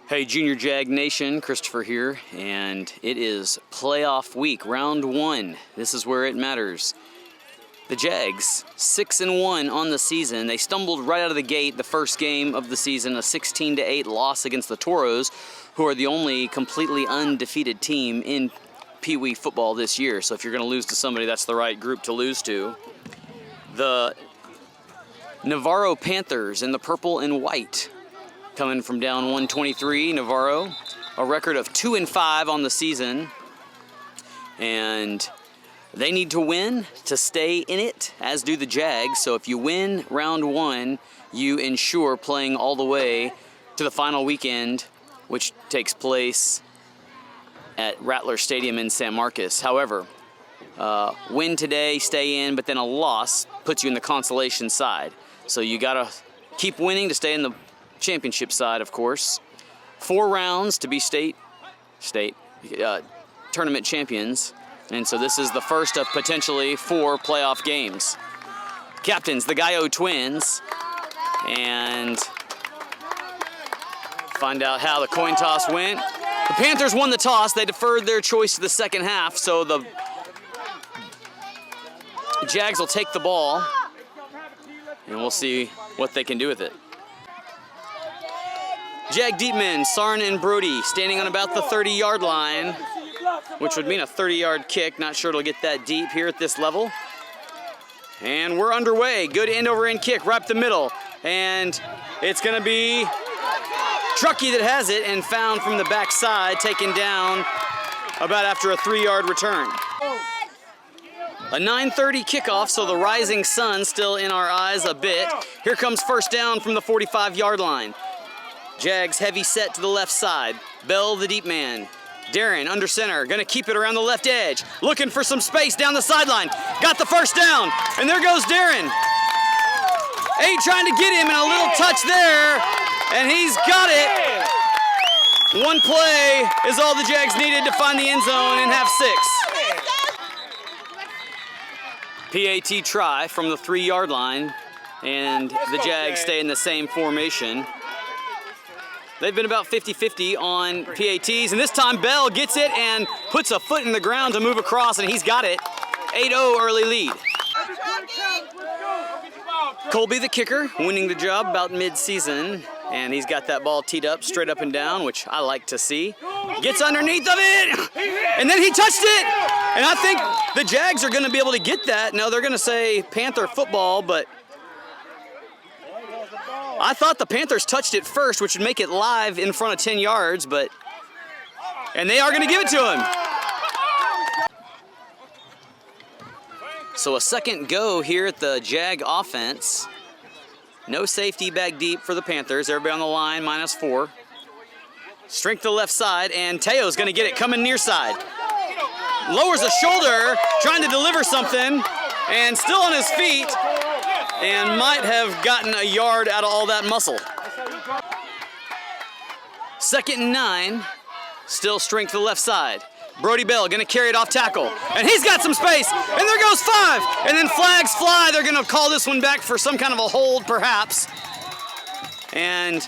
Hey, Junior Jag Nation, Christopher here, and it is playoff week, round one. This is where it matters. The Jags, 6-1 on the season. They stumbled right out of the gate the first game of the season, a 16-8 loss against the Toros, who are the only completely undefeated team in Pee Wee football this year. So if you're going to lose to somebody, that's the right group to lose to. The Navarro Panthers in the purple and white, coming from down 123, Navarro, a record of 2-5 on the season, and they need to win to stay in it, as do the Jags. So if you win round one, you ensure playing all the way to the final weekend, which takes place at Rattler Stadium in San Marcos. However, win today, stay in, but then a loss puts you in the consolation side. So you gotta keep winning to stay in the championship side, of course. 4 rounds to be tournament champions, and so this is the first of potentially 4 playoff games. Captains, the Gallo twins, and find out how the coin toss went. The Panthers won the toss. They deferred their choice to the second half, so the Jags will take the ball, and we'll see what they can do with it. Jag deep men, Sarn and Brody, standing on about the 30-yard line, which would mean a 30-yard kick. Not sure it'll get that deep here at this level. And we're underway. Good end-over-end kick right up the middle. And it's going to be Truckee that has it and found from the backside, taken down about after a 3-yard return. A 9:30 kickoff, so the rising sun still in our eyes a bit. Here comes first down from the 45-yard line. Jags heavy set to the left side. Bell, the deep man. Darren under center, gonna keep it around the left edge. Looking for some space down the sideline. Got the first down, and there goes Darren. 8 trying to get him, and a little touch there, and he's got it. 1 play is all the Jags needed to find the end zone and have 6. PAT try from the 3-yard line, and the Jags stay in the same formation. They've been about 50-50 on PATs, and this time Bell gets it and puts a foot in the ground to move across, and he's got it. 8-0 early lead. Colby, the kicker, winning the job about mid-season, and he's got that ball teed up straight up and down, which I like to see. Gets underneath of it, and then he touched it, and I think the Jags are going to be able to get that. No, they're going to say Panther football, but I thought the Panthers touched it first, which would make it live in front of 10 yards, and they are going to give it to him. So a second go here at the Jag offense. No safety back deep for the Panthers. Everybody on the line, -4. Strength to the left side, and Teo's going to get it coming near side. Lowers a shoulder, trying to deliver something, and still on his feet, and might have gotten a yard out of all that muscle. 2nd and 9, still strength to the left side. Brody Bell gonna carry it off tackle, and he's got some space, and there goes 5, and then flags fly. They're gonna call this one back for some kind of a hold, perhaps. And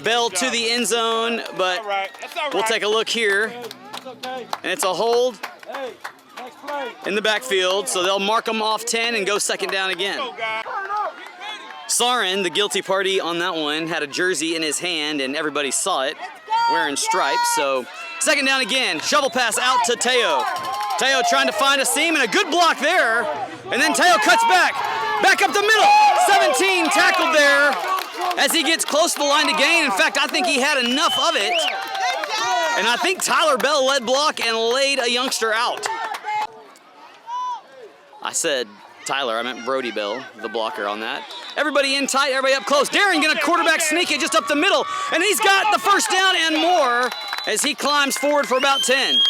Bell to the end zone, but we'll take a look here, and it's a hold in the backfield, so they'll mark them off 10 and go 2nd down again. Sarin, the guilty party on that one, had a jersey in his hand, and everybody saw it, wearing stripes. So 2nd down again, shovel pass out to Teo. Teo trying to find a seam, and a good block there, and then Teo cuts back up the middle. 17 tackled there as he gets close to the line to gain. In fact, I think he had enough of it, and I think Tyler Bell led block and laid a youngster out. I said Tyler, I meant Brody Bell, the blocker on that. Everybody in tight, everybody up close. Darren gonna quarterback sneak it just up the middle, and he's got the first down and more as he climbs forward for about 10.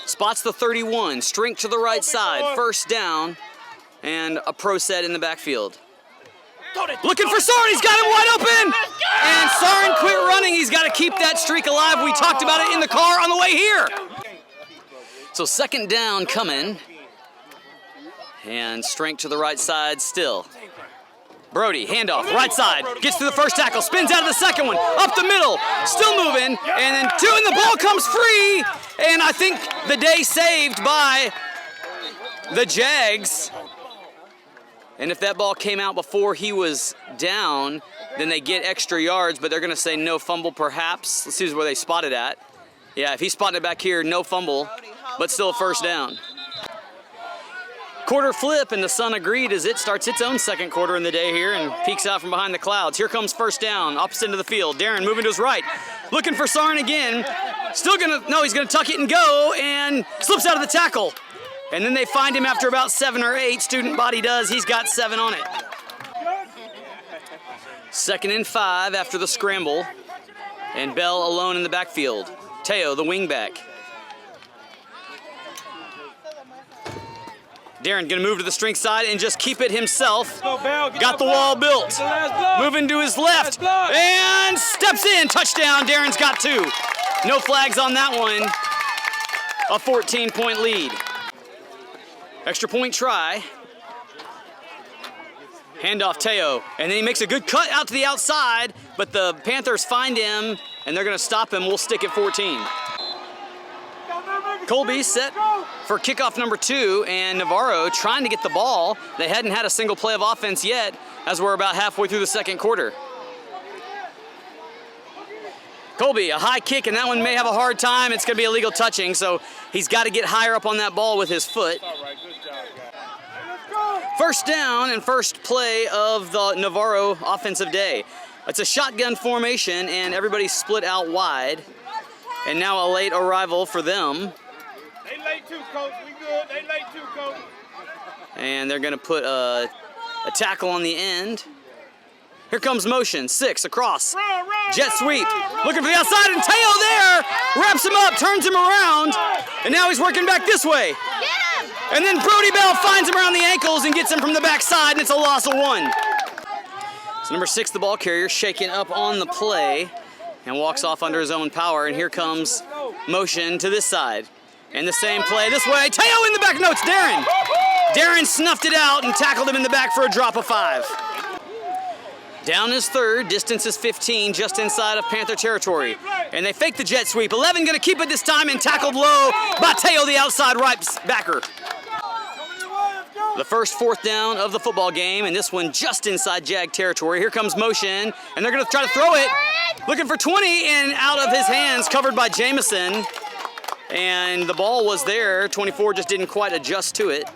Spots the 31, strength to the right side, 1st down, and a pro set in the backfield. Looking for Sarn, he's got him wide open! And Sarn quit running, he's gotta keep that streak alive. We talked about it in the car on the way here. So 2nd down coming, and strength to the right side still. Brody, handoff, right side, gets to the first tackle, spins out of the second one, up the middle, still moving, and then two, and the ball comes free, and I think the day saved by the Jags. And if that ball came out before he was down, then they get extra yards, but they're going to say no fumble perhaps. Let's see where they spot it at. Yeah, if he spotted it back here, no fumble, but still a first down. Quarter flip, and the sun agreed as it starts its own second quarter in the day here and peeks out from behind the clouds. Here comes first down, opposite end of the field. Darren moving to his right, looking for Sarn again. Still he's gonna tuck it and go, and slips out of the tackle. And then they find him after about 7 or 8. Student body does, he's got 7 on it. 2nd and 5 after the scramble, and Bell alone in the backfield. Teo, the wingback. Darren gonna move to the strength side and just keep it himself. Got the wall built. Moving to his left and steps in. Touchdown, Darren's got 2. No flags on that one. A 14-point lead. Extra point try. Handoff Teo, and then he makes a good cut out to the outside, but the Panthers find him and they're gonna stop him. We'll stick at 14. Colby set for kickoff number 2, and Navarro trying to get the ball. They hadn't had a single play of offense yet, as we're about halfway through the second quarter. Colby, a high kick, and that one may have a hard time. It's going to be illegal touching, so he's got to get higher up on that ball with his foot. First down and first play of the Navarro offensive day. It's a shotgun formation, and everybody's split out wide. And now a late arrival for them. They late too, coach. We good. They late too, coach. And they're going to put a tackle on the end. Here comes motion. 6 across. Jet sweep. Looking for the outside, and Teo there wraps him up, turns him around, and now he's working back this way. And then Brody Bell finds him around the ankles and gets him from the backside, and it's a loss of 1. So number 6, the ball carrier, shaken up on the play and walks off under his own power. And here comes motion to this side. And the same play this way. Teo in the back. No, it's Darren. Darren snuffed it out and tackled him in the back for a drop of 5. Down is 3rd. Distance is 15, just inside of Panther territory. And they fake the jet sweep. 11 going to keep it this time and tackled low by Teo, the outside right backer. The first 4th down of the football game, and this one just inside Jag territory. Here comes motion, and they're going to try to throw it. Looking for 20, and out of his hands, covered by Jamison. And the ball was there. 24 just didn't quite adjust to it.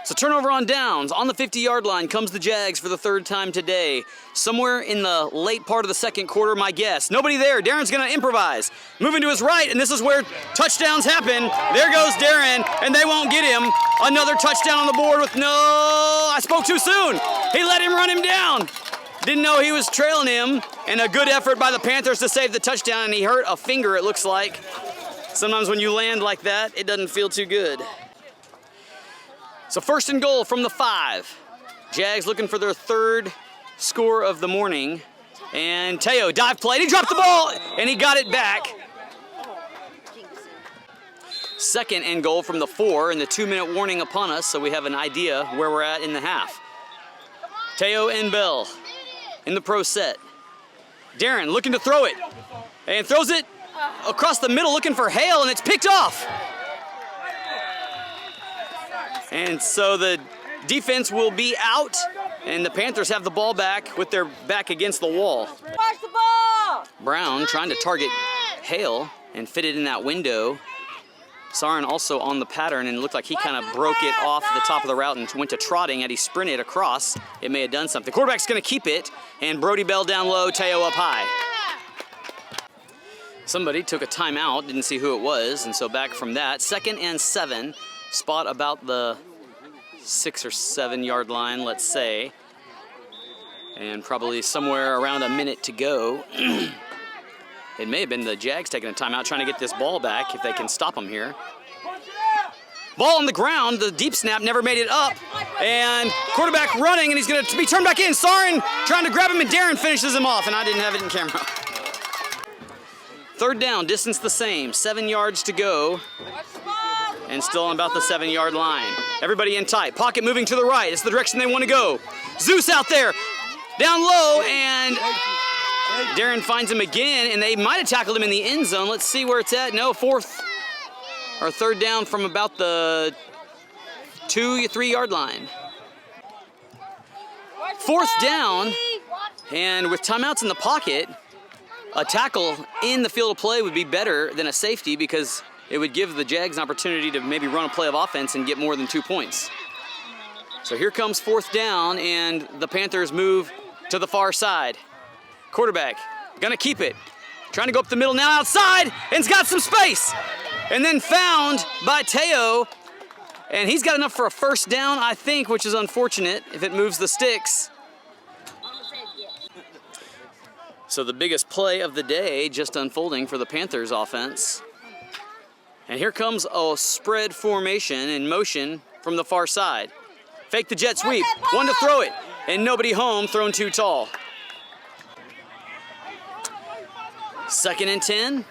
So turnover on downs. On the 50-yard line comes the Jags for the 3rd time today. Somewhere in the late part of the second quarter, my guess. Nobody there. Darren's going to improvise. Moving to his right, and this is where touchdowns happen. There goes Darren, and they won't get him. Another touchdown on the board with I spoke too soon. He let him run him down. Didn't know he was trailing him, and a good effort by the Panthers to save the touchdown, and he hurt a finger, it looks like. Sometimes when you land like that, it doesn't feel too good. So 1st and goal from the 5. Jags looking for their 3rd score of the morning. And Teo, dive play, he dropped the ball, and he got it back. 2nd and goal from the 4, and the 2-minute warning upon us, so we have an idea where we're at in the half. Teo and Bell in the pro set. Darren looking to throw it, and throws it across the middle looking for Hale, and it's picked off. And so the defense will be out, and the Panthers have the ball back with their back against the wall. Watch the ball! Brown trying to target Hale and fit it in that window. Sarn also on the pattern, and it looked like he kind of broke it off the top of the route and went to trotting. Had he sprinted across, it may have done something. Quarterback's going to keep it, and Brody Bell down low, Teo up high. Somebody took a timeout, didn't see who it was, and so back from that. 2nd and 7, spot about the 6 or 7 yard line, let's say, and probably somewhere around a minute to go. It may have been the Jags taking a timeout, trying to get this ball back if they can stop them here. Ball on the ground, the deep snap never made it up, and quarterback running, and he's going to be turned back in. Sarn trying to grab him, and Darren finishes him off, and I didn't have it in camera. 3rd down, distance the same, 7 yards to go. and still on about the 7-yard line. Everybody in tight. Pocket moving to the right. It's the direction they want to go. Zeus out there, down low, and Darren finds him again, and they might have tackled him in the end zone. Let's see where it's at. No, third down from about the 2-3-yard line. Fourth down, and with timeouts in the pocket, a tackle in the field of play would be better than a safety because it would give the Jags an opportunity to maybe run a play of offense and get more than 2 points. So here comes fourth down, and the Panthers move to the far side. Quarterback, gonna keep it. Trying to go up the middle now outside, and it's got some space. And then found by Teo, and he's got enough for a first down, I think, which is unfortunate if it moves the sticks. So the biggest play of the day just unfolding for the Panthers offense. And here comes a spread formation in motion from the far side. Fake the jet sweep, one to throw it, and nobody home, thrown too tall. 2nd and 10,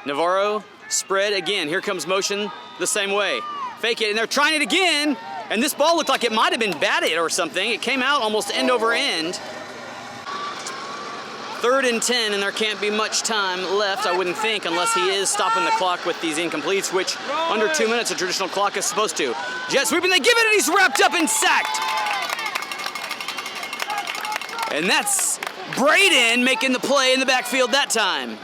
Navarro, spread again. Here comes motion the same way. Fake it, and they're trying it again, and this ball looked like it might have been batted or something. It came out almost end over end. 3rd and 10, and there can't be much time left, I wouldn't think, unless he is stopping the clock with these incompletes, which under 2 minutes a traditional clock is supposed to. Jet sweep, and they give it, and he's wrapped up and sacked. And that's Braden making the play in the backfield that time.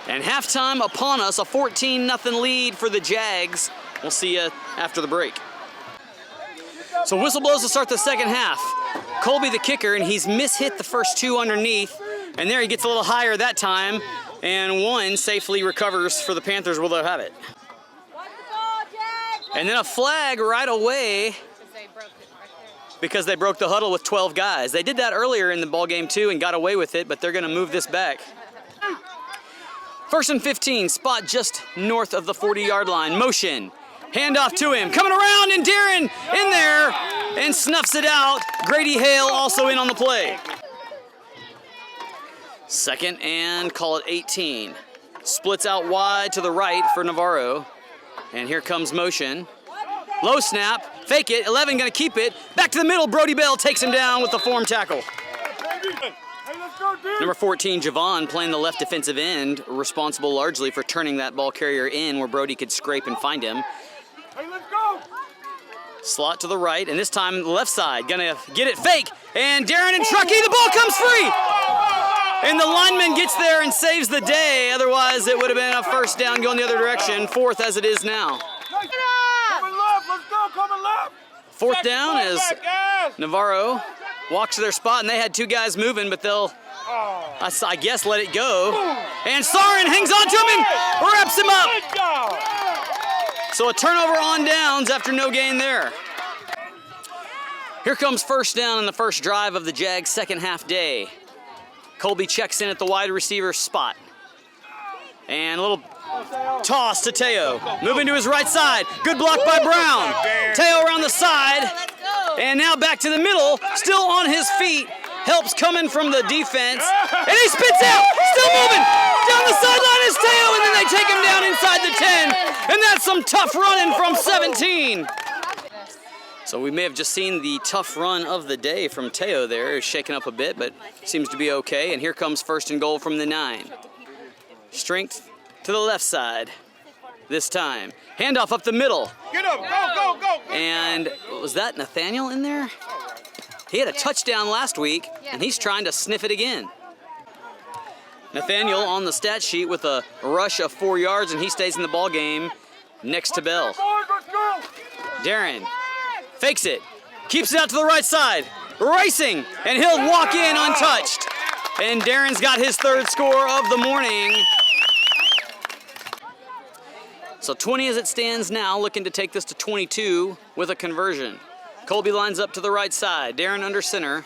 And halftime upon us, a 14-0 lead for the Jags. We'll see you after the break. So whistle blows to start the second half. Colby the kicker, and he's mishit the first 2 underneath. And there he gets a little higher that time. And 1 safely recovers for the Panthers where they'll have it. And then a flag right away because they broke the huddle with 12 guys. They did that earlier in the ball game too and got away with it, but they're gonna move this back. 1st and 15, spot just north of the 40-yard line. Motion, handoff to him, coming around, and Darren in there and snuffs it out. Grady Hale also in on the play. 2nd and call it 18. Splits out wide to the right for Navarro. And here comes motion. Low snap, fake it, 11 gonna keep it. Back to the middle, Brody Bell takes him down with the form tackle. Number 14, Javon, playing the left defensive end, responsible largely for turning that ball carrier in where Brody could scrape and find him. Slot to the right, and this time the left side, gonna get it fake, and Darren and Truckee, the ball comes free! And the lineman gets there and saves the day, otherwise it would have been a first down going the other direction, 4th as it is now. Fourth down as Navarro walks to their spot, and they had 2 guys moving, but they'll, I guess, let it go. And Sarin hangs on to him and wraps him up. So a turnover on downs after no gain there. Here comes first down in the first drive of the Jags' second half day. Colby checks in at the wide receiver spot. And a little toss to Teo. Moving to his right side. Good block by Brown. Teo around the side. And now back to the middle. Still on his feet. Helps coming from the defense. And he spits out. Still moving. Down the sideline is Teo. And then they take him down inside the 10. And that's some tough running from 17. So we may have just seen the tough run of the day from Teo there. He's shaken up a bit, but seems to be okay. And here comes 1st and goal from the 9. Strength to the left side this time. Handoff up the middle. Get up, go, go, go. And was that Nathaniel in there? He had a touchdown last week, and he's trying to sniff it again. Nathaniel on the stat sheet with a rush of 4 yards, and he stays in the ball game next to Bell. Darren fakes it, keeps it out to the right side, racing, and he'll walk in untouched. And Darren's got his 3rd score of the morning. So 20 as it stands now, looking to take this to 22 with a conversion. Colby lines up to the right side. Darren under center,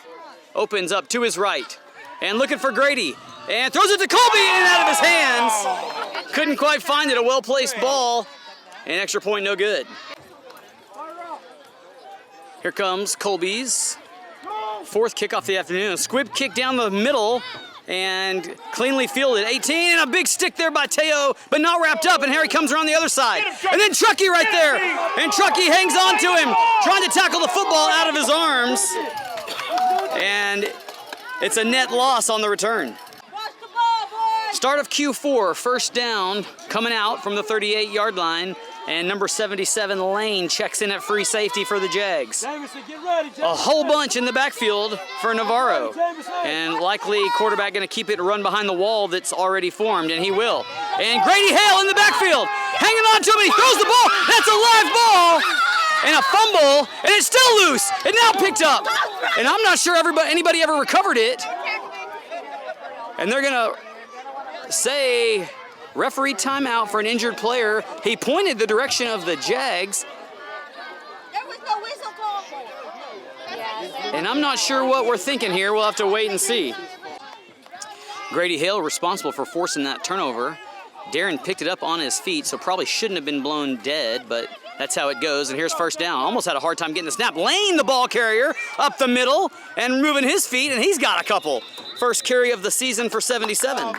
opens up to his right, and looking for Grady, and throws it to Colby, in and out of his hands. Couldn't quite find it, a well-placed ball, and extra point no good. Here comes Colby's 4th kickoff of the afternoon. A squib kick down the middle, and cleanly fielded. 18, and a big stick there by Teo, but not wrapped up, and Harry comes around the other side. And then Chucky right there, and Chucky hangs on to him, trying to tackle the football out of his arms. And it's a net loss on the return. Start of Q4, first down, coming out from the 38-yard line, and number 77, Lane, checks in at free safety for the Jags. A whole bunch in the backfield for Navarro, and likely quarterback going to keep it run behind the wall that's already formed, and he will. And Grady Hale in the backfield, hanging on to him, he throws the ball. That's a live ball, and a fumble, and it's still loose, and now picked up. And I'm not sure anybody ever recovered it. And they're going to say referee timeout for an injured player. He pointed the direction of the Jags. There was no whistle call for it. And I'm not sure what we're thinking here. We'll have to wait and see. Grady Hale responsible for forcing that turnover. Darren picked it up on his feet, so probably shouldn't have been blown dead, but that's how it goes. And here's first down. Almost had a hard time getting the snap. Lane, the ball carrier, up the middle and moving his feet, and he's got a couple. First carry of the season for 77.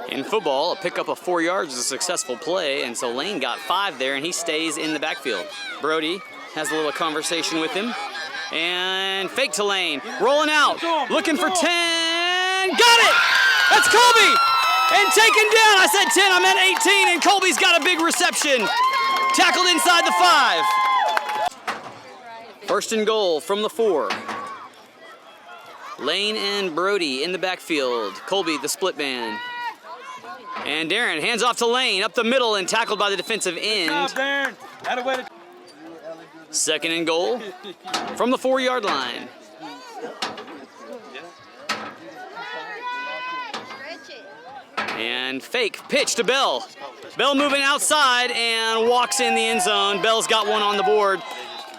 In football, a pickup of 4 yards is a successful play, and so Lane got 5 there, and he stays in the backfield. Brody has a little conversation with him, and fake to Lane, rolling out, looking for 10, got it! That's Colby! And taken down, I said 10, I meant 18, and Colby's got a big reception. Tackled inside the 5. First and goal from the 4. Lane and Brody in the backfield. Colby, the split man. And Darren hands off to Lane, up the middle and tackled by the defensive end. Second and goal from the 4-yard line. And fake pitch to Bell. Bell moving outside and walks in the end zone. Bell's got one on the board.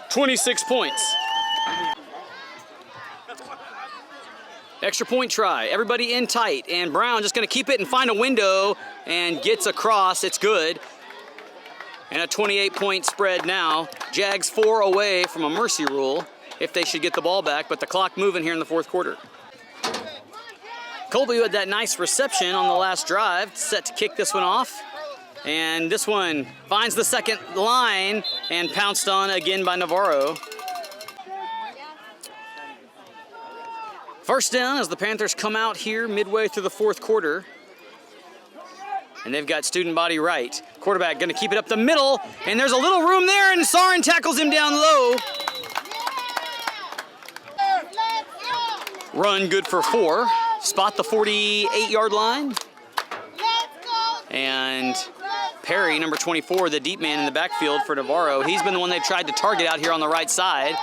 26 points. Extra point try. Everybody in tight. And Brown just going to keep it and find a window and gets across. It's good. And a 28-point spread now. Jags 4 away from a mercy rule if they should get the ball back, but the clock moving here in the fourth quarter. Colby had that nice reception on the last drive, set to kick this one off. And this one finds the second line and pounced on again by Navarro. First down as the Panthers come out here midway through the fourth quarter. And they've got student body right. Quarterback going to keep it up the middle, and there's a little room there, and Sarin tackles him down low. Run good for 4. Spot the 48-yard line. And Perry, number 24, the deep man in the backfield for Navarro. He's been the one they've tried to target out here on the right side.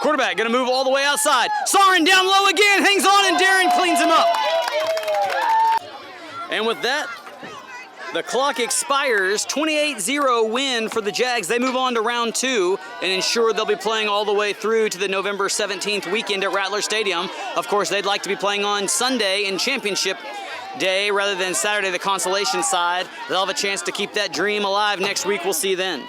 Quarterback going to move all the way outside. Sarin down low again, hangs on, and Darren cleans him up. And with that, the clock expires. 28-0 win for the Jags. They move on to round 2 and ensure they'll be playing all the way through to the November 17th weekend at Rattler Stadium. Of course, they'd like to be playing on Sunday in championship day rather than Saturday, the consolation side. They'll have a chance to keep that dream alive next week. We'll see you then.